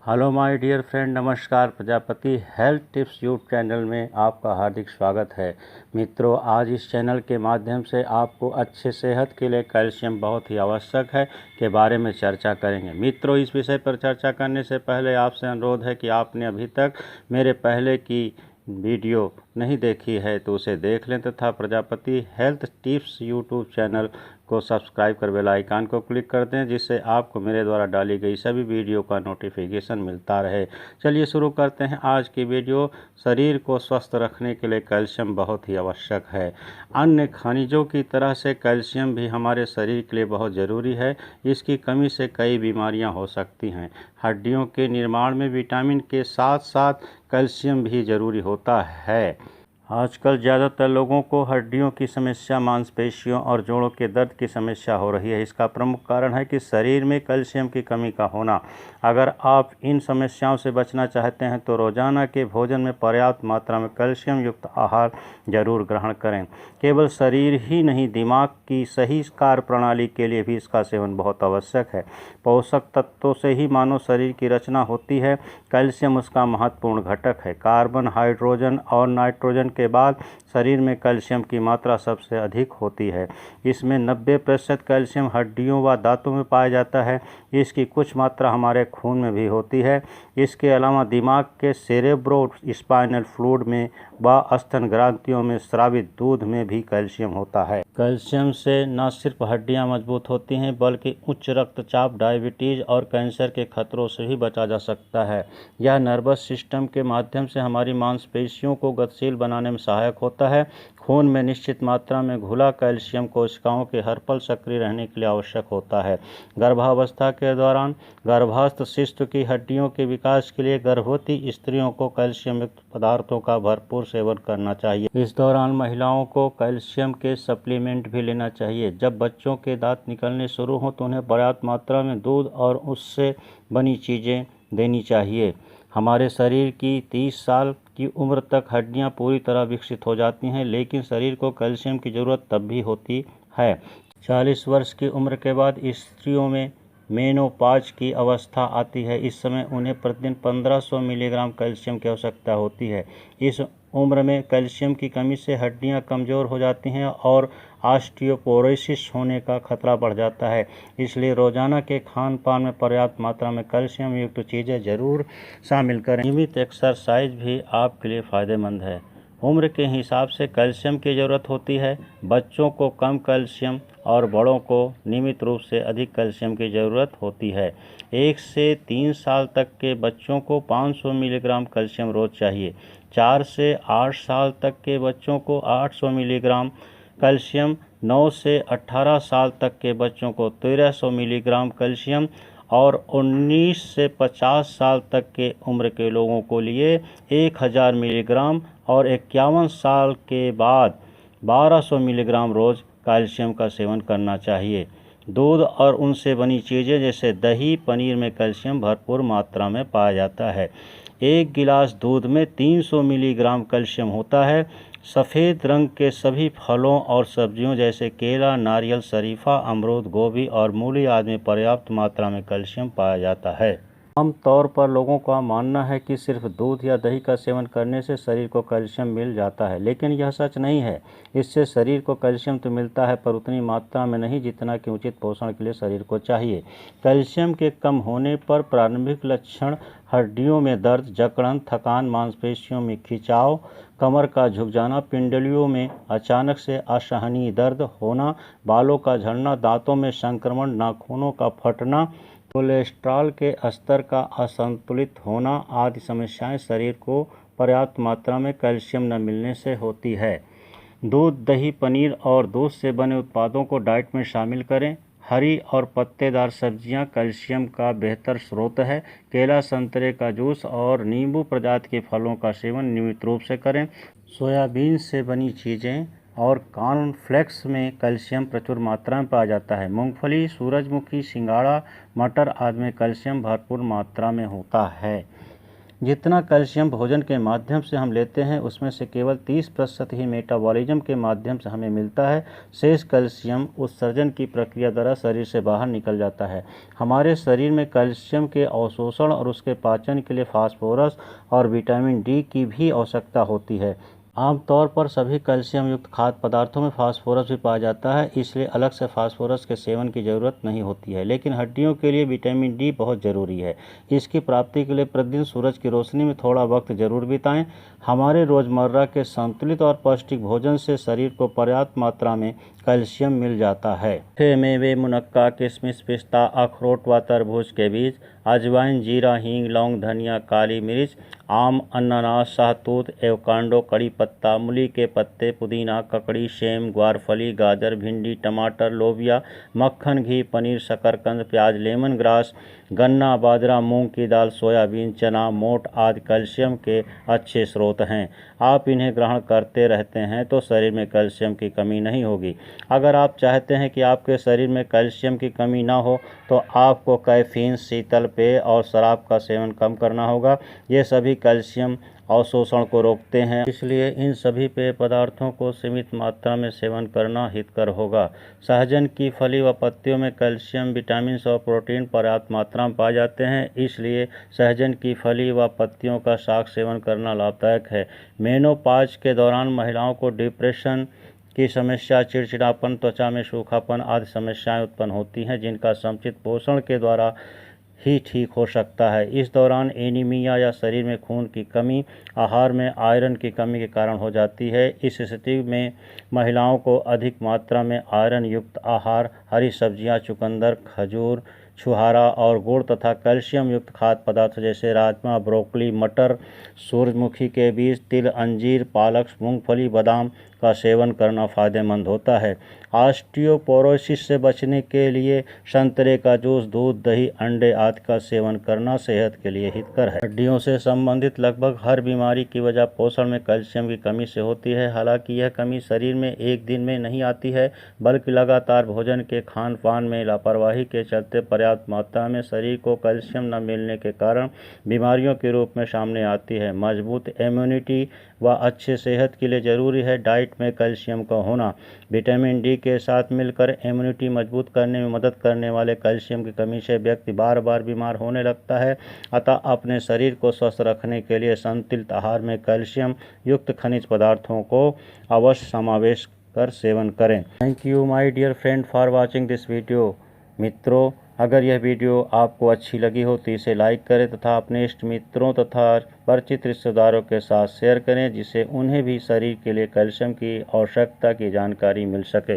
Hello my dear friend, नमस्कार। Prajapati health tips YouTube channel में आपका हार्दिक स्वागत है। मित्रों, आज इस चैनल के माध्यम से आपको अच्छे सेहत के लिए कैल्शियम बहुत ही आवश्यक है के बारे में चर्चा करेंगे। मित्रों, इस विषय पर चर्चा करने से पहले आपसे अनुरोध है कि आपने अभी तक मेरे पहले की वीडियो नहीं देखी है तो उसे देख लें तथा Prajapati health tips YouTube channel को सब्सक्राइब कर बेल आइकन को क्लिक कर दें, जिससे आपको मेरे द्वारा डाली गई सभी वीडियो का नोटिफिकेशन मिलता रहे। चलिए शुरू करते हैं आज की वीडियो। शरीर को स्वस्थ रखने के लिए कैल्शियम बहुत ही आवश्यक है। अन्य खनिजों की तरह से कैल्शियम भी हमारे शरीर के लिए बहुत ज़रूरी है। इसकी कमी से कई बीमारियां हो सकती हैं। हड्डियों के निर्माण में विटामिन के साथ साथ कैल्शियम भी ज़रूरी होता है। आजकल ज़्यादातर लोगों को हड्डियों की समस्या, मांसपेशियों और जोड़ों के दर्द की समस्या हो रही है। इसका प्रमुख कारण है कि शरीर में कैल्शियम की कमी का होना। अगर आप इन समस्याओं से बचना चाहते हैं तो रोजाना के भोजन में पर्याप्त मात्रा में कैल्शियम युक्त आहार जरूर ग्रहण करें। केवल शरीर ही नहीं, दिमाग की सही कार्य प्रणाली के लिए भी इसका सेवन बहुत आवश्यक है। पोषक तत्वों से ही मानव शरीर की रचना होती है। कैल्शियम उसका महत्वपूर्ण घटक है। कार्बन, हाइड्रोजन और नाइट्रोजन के बाद शरीर में कैल्शियम की मात्रा सबसे अधिक होती है। इसमें 90% कैल्शियम हड्डियों व दांतों में पाया जाता है। इसकी कुछ मात्रा हमारे खून में भी होती है। इसके अलावा दिमाग के सेरेब्रो स्पाइनल फ्लूइड में व स्तन ग्रंथियों में स्रावित दूध में भी कैल्शियम होता है। कैल्शियम से न सिर्फ हड्डियां मजबूत होती हैं बल्कि उच्च रक्तचाप, डायबिटीज और कैंसर के खतरों से भी बचा जा सकता है। यह नर्वस सिस्टम के माध्यम से हमारी मांसपेशियों को गतिशील बनाने में सहायक होता है। खून में निश्चित मात्रा में घुला कैल्शियम कोशिकाओं के हर पल सक्रिय रहने के लिए आवश्यक होता है। गर्भावस्था के दौरान गर्भस्थ शिशु की हड्डियों के विकास के लिए गर्भवती स्त्रियों को कैल्शियम युक्त पदार्थों का भरपूर सेवन करना चाहिए। इस दौरान महिलाओं को कैल्शियम के सप्लीमेंट भी लेना चाहिए। जब बच्चों के दांत निकलने शुरू हों तो उन्हें पर्याप्त मात्रा में दूध और उससे बनी चीज़ें देनी चाहिए। हमारे शरीर की 30 साल की उम्र तक हड्डियां पूरी तरह विकसित हो जाती हैं, लेकिन शरीर को कैल्शियम की ज़रूरत तब भी होती है। 40 वर्ष की उम्र के बाद स्त्रियों में मेनोपॉज की अवस्था आती है। इस समय उन्हें प्रतिदिन 1500 मिलीग्राम कैल्शियम की आवश्यकता होती है। इस उम्र में कैल्शियम की कमी से हड्डियां कमज़ोर हो जाती हैं और ऑस्टियोपोरोसिस होने का खतरा बढ़ जाता है। इसलिए रोजाना के खान पान में पर्याप्त मात्रा में कैल्शियम युक्त चीज़ें जरूर शामिल करें। नियमित एक्सरसाइज भी आपके लिए फ़ायदेमंद है। उम्र के हिसाब से कैल्शियम की ज़रूरत होती है। बच्चों को कम कैल्शियम और बड़ों को नियमित रूप से अधिक कैल्शियम की ज़रूरत होती है। 1 से 3 साल तक के बच्चों को 500 मिलीग्राम कैल्शियम रोज़ चाहिए। 4 से 8 साल तक के बच्चों को 800 मिलीग्राम कैल्शियम, 9 से 18 साल तक के बच्चों को 1300 मिलीग्राम कैल्शियम और 19 से 50 साल तक के उम्र के लोगों को लिए 1000 मिलीग्राम और 51 साल के बाद 1200 मिलीग्राम रोज़ कैल्शियम का सेवन करना चाहिए। दूध और उनसे बनी चीज़ें जैसे दही, पनीर में कैल्शियम भरपूर मात्रा में पाया जाता है। 1 गिलास दूध में 300 मिलीग्राम कैल्शियम होता है। सफ़ेद रंग के सभी फलों और सब्जियों जैसे केला, नारियल, शरीफा, अमरूद, गोभी और मूली आदि में पर्याप्त मात्रा में कैल्शियम पाया जाता है। आम तौर पर लोगों का मानना है कि सिर्फ दूध या दही का सेवन करने से शरीर को कैल्शियम मिल जाता है, लेकिन यह सच नहीं है। इससे शरीर को कैल्शियम तो मिलता है पर उतनी मात्रा में नहीं जितना कि उचित पोषण के लिए शरीर को चाहिए। कैल्शियम के कम होने पर प्रारंभिक लक्षण हड्डियों में दर्द, जकड़न, थकान, मांसपेशियों में खिंचाव, कमर का झुक जाना, पिंडलियों में अचानक से असहनीय दर्द होना, बालों का झड़ना, दांतों में संक्रमण, नाखूनों का फटना, कोलेस्ट्रॉल के स्तर का असंतुलित होना आदि समस्याएं शरीर को पर्याप्त मात्रा में कैल्शियम न मिलने से होती है। दूध, दही, पनीर और दूध से बने उत्पादों को डाइट में शामिल करें। हरी और पत्तेदार सब्जियां कैल्शियम का बेहतर स्रोत है। केला, संतरे का जूस और नींबू प्रजाति के फलों का सेवन नियमित रूप से करें। सोयाबीन से बनी चीज़ें और कॉर्नफ्लेक्स में कैल्शियम प्रचुर मात्रा में पाया जाता है। मूंगफली, सूरजमुखी, सिंघाड़ा, मटर आदि में कैल्शियम भरपूर मात्रा में होता है। जितना कैल्शियम भोजन के माध्यम से हम लेते हैं उसमें से केवल 30% ही मेटाबॉलिज्म के माध्यम से हमें मिलता है। शेष कैल्शियम उत्सर्जन की प्रक्रिया द्वारा शरीर से बाहर निकल जाता है। हमारे शरीर में कैल्शियम के अवशोषण और उसके पाचन के लिए फास्फोरस और विटामिन डी की भी आवश्यकता होती है। आमतौर पर सभी कैल्शियम युक्त खाद्य पदार्थों में फास्फोरस भी पाया जाता है, इसलिए अलग से फास्फोरस के सेवन की ज़रूरत नहीं होती है। लेकिन हड्डियों के लिए विटामिन डी बहुत ज़रूरी है। इसकी प्राप्ति के लिए प्रतिदिन सूरज की रोशनी में थोड़ा वक्त जरूर बिताएं। हमारे रोज़मर्रा के संतुलित और पौष्टिक भोजन से शरीर को पर्याप्त मात्रा में कैल्शियम मिल जाता है। मेवे, मुनक्का, किशमिश, पिस्ता, अखरोट व तरबूज के बीज, अजवाइन, जीरा, हींग, लौंग, धनिया, काली मिर्च, आम, अनानास, शहतूत, एवोकाडो, कड़ी पत्ता, मूली के पत्ते, पुदीना, ककड़ी, सेम, ग्वारफली, गाजर, भिंडी, टमाटर, लोबिया, मक्खन, घी, पनीर, शकरकंद, प्याज, लेमन ग्रास, गन्ना, बाजरा, मूंग की दाल, सोयाबीन, चना, मोट आदि कैल्शियम के अच्छे स्रोत हैं। आप इन्हें ग्रहण करते रहते हैं तो शरीर में कैल्शियम की कमी नहीं होगी। अगर आप चाहते हैं कि आपके शरीर में कैल्शियम की कमी ना हो तो आपको कैफीन, शीतल पेय और शराब का सेवन कम करना होगा। ये सभी कैल्शियम अवशोषण को रोकते हैं, इसलिए इन सभी पेय पदार्थों को सीमित मात्रा में सेवन करना हितकर होगा। सहजन की फली व पत्तियों में कैल्शियम, विटामिन और प्रोटीन पर्याप्त मात्रा में पाए जाते हैं, इसलिए सहजन की फली व पत्तियों का शाक सेवन करना लाभदायक है। मेनोपॉज के दौरान महिलाओं को डिप्रेशन की समस्या, चिड़चिड़ापन, त्वचा में सूखापन आदि समस्याएं उत्पन्न होती हैं, जिनका समुचित पोषण के द्वारा ही ठीक हो सकता है। इस दौरान एनीमिया या शरीर में खून की कमी, आहार में आयरन की कमी के कारण हो जाती है। इस स्थिति में महिलाओं को अधिक मात्रा में आयरन युक्त आहार, हरी सब्जियां, चुकंदर, खजूर, छुहारा और गुड़ तथा कैल्शियम युक्त खाद्य पदार्थ जैसे राजमा, ब्रोकली, मटर, सूरजमुखी के बीज, तिल, अंजीर, पालक, मूंगफली, बादाम का सेवन करना फायदेमंद होता है। ऑस्टियोपोरोसिस से बचने के लिए संतरे का जूस, दूध, दही, अंडे आदि का सेवन करना सेहत के लिए हितकर है। हड्डियों से संबंधित लगभग हर बीमारी की वजह पोषण में कैल्शियम की कमी से होती है। हालांकि यह कमी शरीर में एक दिन में नहीं आती है, बल्कि लगातार भोजन के खान पान में लापरवाही के चलते पर्याप्त मात्रा में शरीर को कैल्शियम न मिलने के कारण बीमारियों के रूप में सामने आती है। मजबूत इम्यूनिटी व अच्छे सेहत के लिए जरूरी है डाइट में कैल्शियम का होना। विटामिन डी के साथ मिलकर इम्यूनिटी मजबूत करने में मदद करने वाले कैल्शियम की कमी से व्यक्ति बार बार बीमार होने लगता है। अतः अपने शरीर को स्वस्थ रखने के लिए संतुलित आहार में कैल्शियम युक्त खनिज पदार्थों को अवश्य समावेश कर सेवन करें। Thank you my dear friend for watching this video. मित्रों, अगर यह वीडियो आपको अच्छी लगी हो तो इसे लाइक करें तथा अपने इष्ट मित्रों तथा परिचित रिश्तेदारों के साथ शेयर करें, जिससे उन्हें भी शरीर के लिए कैल्शियम की आवश्यकता की जानकारी मिल सके।